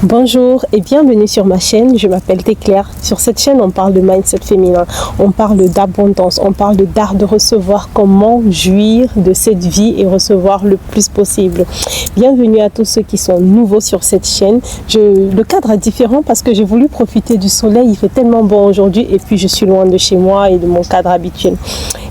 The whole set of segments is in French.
Bonjour et bienvenue sur ma chaîne, je m'appelle Téclair. Sur cette chaîne, on parle de mindset féminin, on parle d'abondance, on parle d'art de recevoir, comment jouir de cette vie et recevoir le plus possible. Bienvenue à tous ceux qui sont nouveaux sur cette chaîne. Le cadre est différent parce que j'ai voulu profiter du soleil, il fait tellement bon aujourd'hui et puis je suis loin de chez moi et de mon cadre habituel.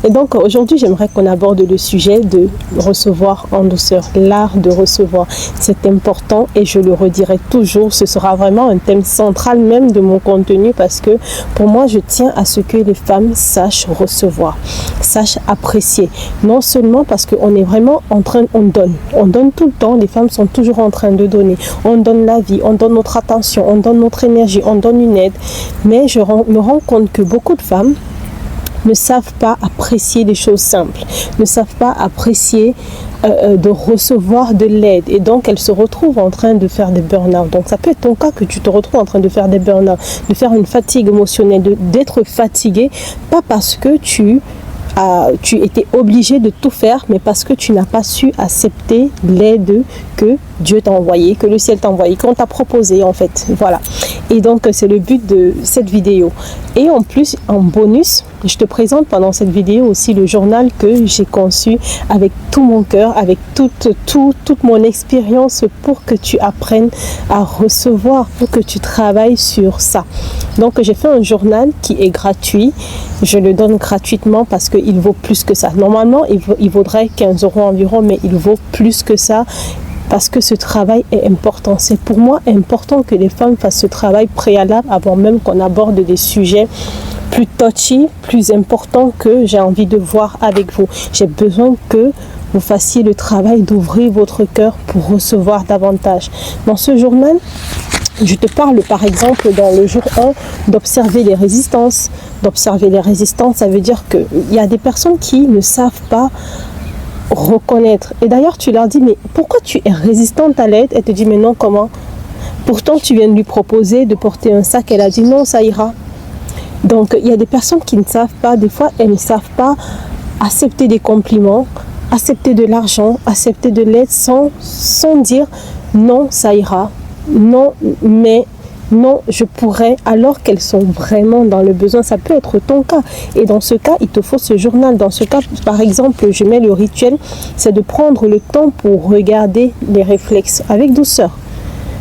Et donc aujourd'hui, j'aimerais qu'on aborde le sujet de recevoir en douceur, l'art de recevoir. C'est important et je le redirai toujours. Ce sera vraiment un thème central même de mon contenu parce que pour moi, je tiens à ce que les femmes sachent recevoir, sachent apprécier. Non seulement parce qu'on est vraiment en train, on donne tout le temps, les femmes sont toujours en train de donner. On donne la vie, on donne notre attention, on donne notre énergie, on donne une aide. Mais je me rends compte que beaucoup de femmes ne savent pas apprécier les choses simples, ne savent pas apprécier de recevoir de l'aide et donc elles se retrouvent en train de faire des burn-out. Donc ça peut être ton cas que tu te retrouves en train de faire des burn-out, de faire une fatigue émotionnelle, d'être fatigué, pas parce que tu étais obligé de tout faire, mais parce que tu n'as pas su accepter l'aide que Dieu t'a envoyé, que le ciel t'a envoyé, qu'on t'a proposé en fait. Voilà. Et donc c'est le but de cette vidéo. Et en plus, en bonus, je te présente pendant cette vidéo aussi le journal que j'ai conçu avec tout mon cœur, avec toute mon expérience pour que tu apprennes à recevoir, pour que tu travailles sur ça. Donc j'ai fait un journal qui est gratuit. Je le donne gratuitement parce qu'il vaut plus que ça. Normalement, il vaudrait 15 € environ, mais il vaut plus que ça. Parce que ce travail est important. C'est pour moi important que les femmes fassent ce travail préalable avant même qu'on aborde des sujets plus touchy, plus importants que j'ai envie de voir avec vous. J'ai besoin que vous fassiez le travail d'ouvrir votre cœur pour recevoir davantage. Dans ce journal, je te parle par exemple dans le jour 1 d'observer les résistances. D'observer les résistances, ça veut dire qu'il y a des personnes qui ne savent pas reconnaître. Et d'ailleurs, tu leur dis, mais pourquoi tu es résistante à l'aide? Elle te dit, mais non, comment? Pourtant, tu viens de lui proposer de porter un sac. Elle a dit, non, ça ira. Donc, il y a des personnes qui ne savent pas, des fois, elles ne savent pas accepter des compliments, accepter de l'argent, accepter de l'aide sans dire, non, ça ira. Non, mais non, je pourrais, alors qu'elles sont vraiment dans le besoin. Ça peut être ton cas. Et dans ce cas, il te faut ce journal. Dans ce cas, par exemple, je mets le rituel, c'est de prendre le temps pour regarder les réflexes avec douceur,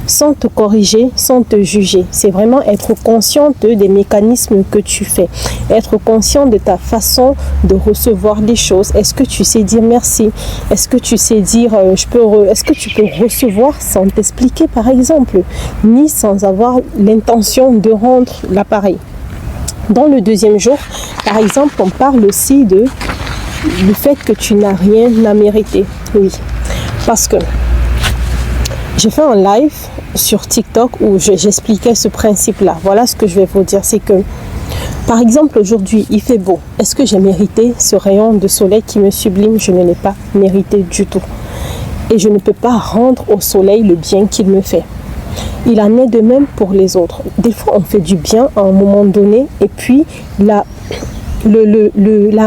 sans te corriger, sans te juger. C'est vraiment être consciente des mécanismes que tu fais. Être conscient de ta façon de recevoir les choses. Est-ce que tu sais dire merci? Est-ce que tu sais dire est-ce que tu peux recevoir sans t'expliquer par exemple, ni sans avoir l'intention de rendre l'appareil? Dans le deuxième jour, par exemple, on parle aussi du fait que tu n'as rien à mériter. Oui, parce que j'ai fait un live sur TikTok où j'expliquais ce principe-là. Voilà ce que je vais vous dire, c'est que, par exemple, aujourd'hui, il fait beau. Est-ce que j'ai mérité ce rayon de soleil qui me sublime? Je ne l'ai pas mérité du tout. Et je ne peux pas rendre au soleil le bien qu'il me fait. Il en est de même pour les autres. Des fois, on fait du bien à un moment donné et puis la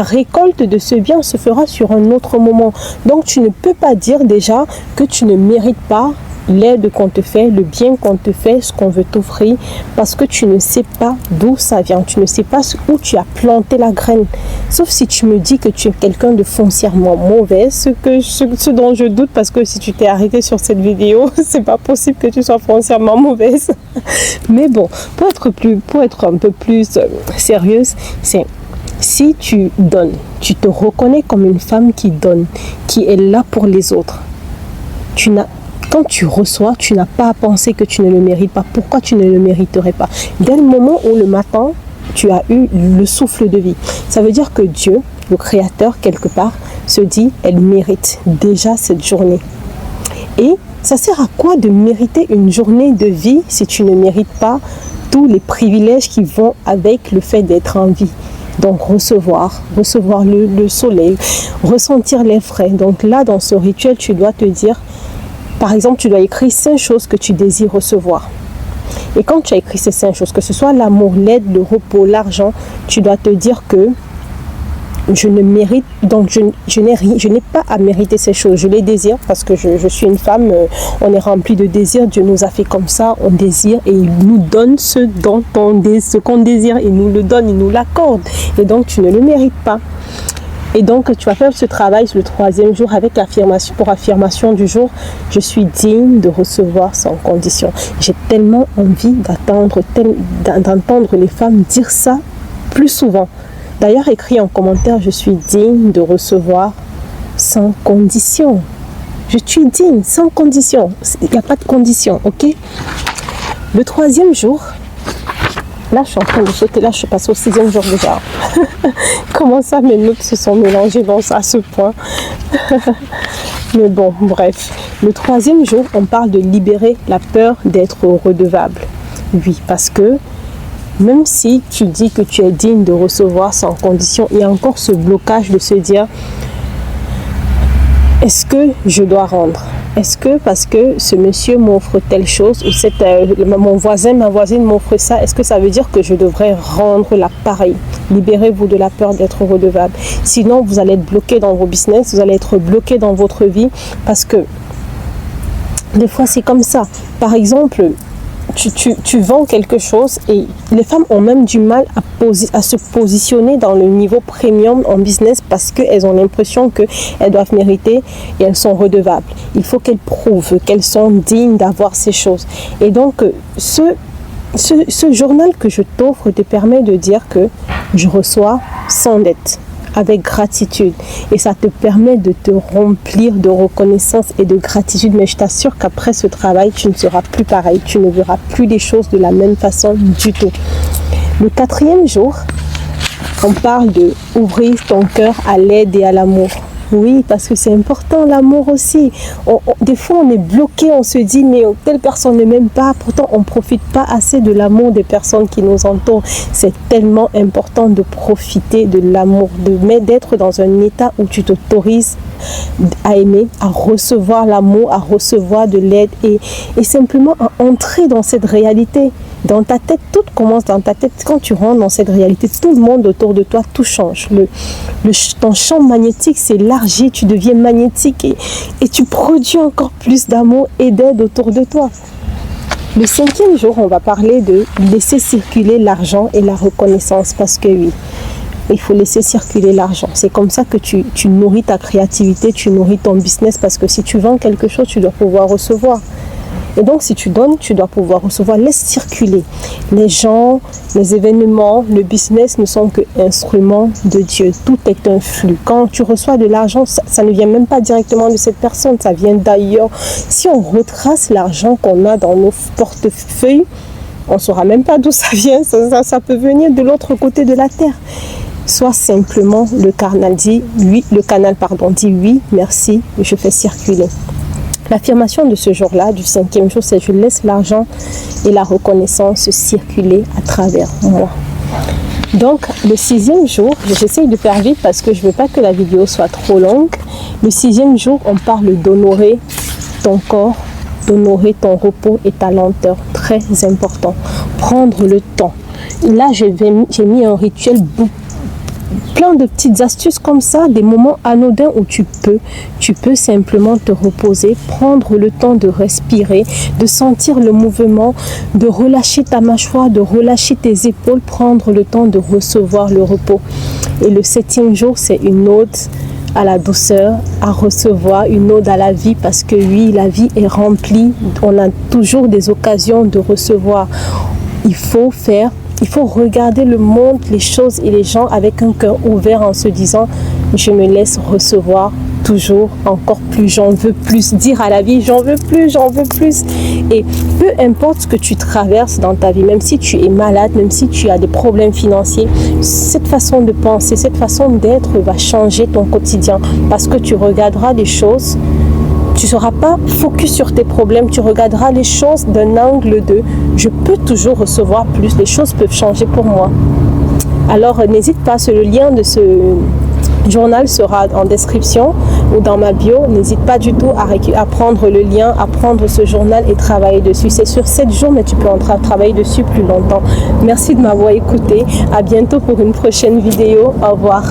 récolte de ce bien se fera sur un autre moment. Donc, tu ne peux pas dire déjà que tu ne mérites pas l'aide qu'on te fait, le bien qu'on te fait, ce qu'on veut t'offrir, parce que tu ne sais pas d'où ça vient, tu ne sais pas où tu as planté la graine. Sauf si tu me dis que tu es quelqu'un de foncièrement mauvais, ce dont je doute, parce que si tu t'es arrêté sur cette vidéo, c'est pas possible que tu sois foncièrement mauvaise. Mais bon, pour être un peu plus sérieuse, c'est si tu donnes, tu te reconnais comme une femme qui donne, qui est là pour les autres. Quand tu reçois, tu n'as pas à penser que tu ne le mérites pas. Pourquoi tu ne le mériterais pas? Dès le moment où le matin, tu as eu le souffle de vie, ça veut dire que Dieu, le Créateur, quelque part, se dit, elle mérite déjà cette journée. Et ça sert à quoi de mériter une journée de vie si tu ne mérites pas tous les privilèges qui vont avec le fait d'être en vie? Donc recevoir le soleil, ressentir les frais. Donc là, dans ce rituel, tu dois te dire, par exemple, tu dois écrire 5 choses que tu désires recevoir. Et quand tu as écrit ces 5 choses, que ce soit l'amour, l'aide, le repos, l'argent, tu dois te dire que je ne mérite, donc je n'ai pas à mériter ces choses. Je les désire parce que je suis une femme, on est rempli de désirs. Dieu nous a fait comme ça, on désire et il nous donne ce qu'on désire. Il nous le donne, il nous l'accorde. Et donc, tu ne le mérites pas. Et donc, tu vas faire ce travail le 3e jour avec affirmation du jour. Je suis digne de recevoir sans condition. J'ai tellement envie d'entendre les femmes dire ça plus souvent. D'ailleurs, écris en commentaire, je suis digne de recevoir sans condition. Je suis digne, sans condition. Il n'y a pas de condition, ok? Le 3e jour, là, je suis en train de sauter. Là, je suis passée au 6e jour déjà. Comment ça, mes notes se sont mélangées à ce point? Mais bon, bref. Le 3e jour, on parle de libérer la peur d'être redevable. Oui, parce que même si tu dis que tu es digne de recevoir sans condition, il y a encore ce blocage de se dire est-ce que je dois rendre? Est-ce que parce que ce monsieur m'offre telle chose ou mon voisin, ma voisine m'offre ça, est-ce que ça veut dire que je devrais rendre la pareille? Libérez-vous de la peur d'être redevable. Sinon, vous allez être bloqué dans vos business, vous allez être bloqué dans votre vie parce que des fois, c'est comme ça. Par exemple, tu vends quelque chose et les femmes ont même du mal à se positionner dans le niveau premium en business parce qu'elles ont l'impression qu'elles doivent mériter et elles sont redevables. Il faut qu'elles prouvent qu'elles sont dignes d'avoir ces choses. Et donc, ce journal que je t'offre te permet de dire que je reçois sans dette, avec gratitude, et ça te permet de te remplir de reconnaissance et de gratitude. Mais je t'assure qu'après ce travail, tu ne seras plus pareil, tu ne verras plus les choses de la même façon du tout. Le 4e jour, on parle de ouvrir ton cœur à l'aide et à l'amour. Oui, parce que c'est important, l'amour aussi. Des fois, on est bloqué, on se dit, mais telle personne ne m'aime pas. Pourtant, on ne profite pas assez de l'amour des personnes qui nous entourent. C'est tellement important de profiter de l'amour, d'être dans un état où tu t'autorises à aimer, à recevoir l'amour, à recevoir de l'aide et simplement à entrer dans cette réalité. Dans ta tête, tout commence dans ta tête. Quand tu rentres dans cette réalité, tout le monde autour de toi, tout change. Ton champ magnétique s'élargit, tu deviens magnétique et tu produis encore plus d'amour et d'aide autour de toi. Le 5e jour, on va parler de laisser circuler l'argent et la reconnaissance parce que oui, il faut laisser circuler l'argent. C'est comme ça que tu nourris ta créativité, tu nourris ton business parce que si tu vends quelque chose, tu dois pouvoir recevoir. Et donc, si tu donnes, tu dois pouvoir recevoir. Laisse circuler. Les gens, les événements, le business ne sont que instruments de Dieu. Tout est un flux. Quand tu reçois de l'argent, ça ne vient même pas directement de cette personne. Ça vient d'ailleurs. Si on retrace l'argent qu'on a dans nos portefeuilles, on ne saura même pas d'où ça vient. Ça peut venir de l'autre côté de la terre. Soit simplement le canal dit oui, dit oui, merci, je fais circuler. L'affirmation de ce jour-là, du 5e jour, c'est je laisse l'argent et la reconnaissance circuler à travers moi. Donc, le 6e jour, j'essaye de faire vite parce que je ne veux pas que la vidéo soit trop longue. Le 6e jour, on parle d'honorer ton corps, d'honorer ton repos et ta lenteur. Très important. Prendre le temps. Et là, j'ai mis un rituel plein de petites astuces comme ça, des moments anodins où tu peux simplement te reposer, prendre le temps de respirer, de sentir le mouvement, de relâcher ta mâchoire, de relâcher tes épaules, prendre le temps de recevoir le repos. Et le 7e jour, c'est une ode à la douceur, à recevoir, une ode à la vie, parce que oui, la vie est remplie, on a toujours des occasions de recevoir. Il faut regarder le monde, les choses et les gens avec un cœur ouvert en se disant « Je me laisse recevoir toujours, encore plus, j'en veux plus. » Dire à la vie « J'en veux plus, j'en veux plus. » Et peu importe ce que tu traverses dans ta vie, même si tu es malade, même si tu as des problèmes financiers, cette façon de penser, cette façon d'être va changer ton quotidien parce que tu regarderas des choses. Tu ne seras pas focus sur tes problèmes, tu regarderas les choses d'un angle de « je peux toujours recevoir plus, les choses peuvent changer pour moi ». Alors n'hésite pas, le lien de ce journal sera en description ou dans ma bio. N'hésite pas du tout à prendre le lien, à prendre ce journal et travailler dessus. C'est sur 7 jours, mais tu peux en travailler dessus plus longtemps. Merci de m'avoir écouté. À bientôt pour une prochaine vidéo. Au revoir.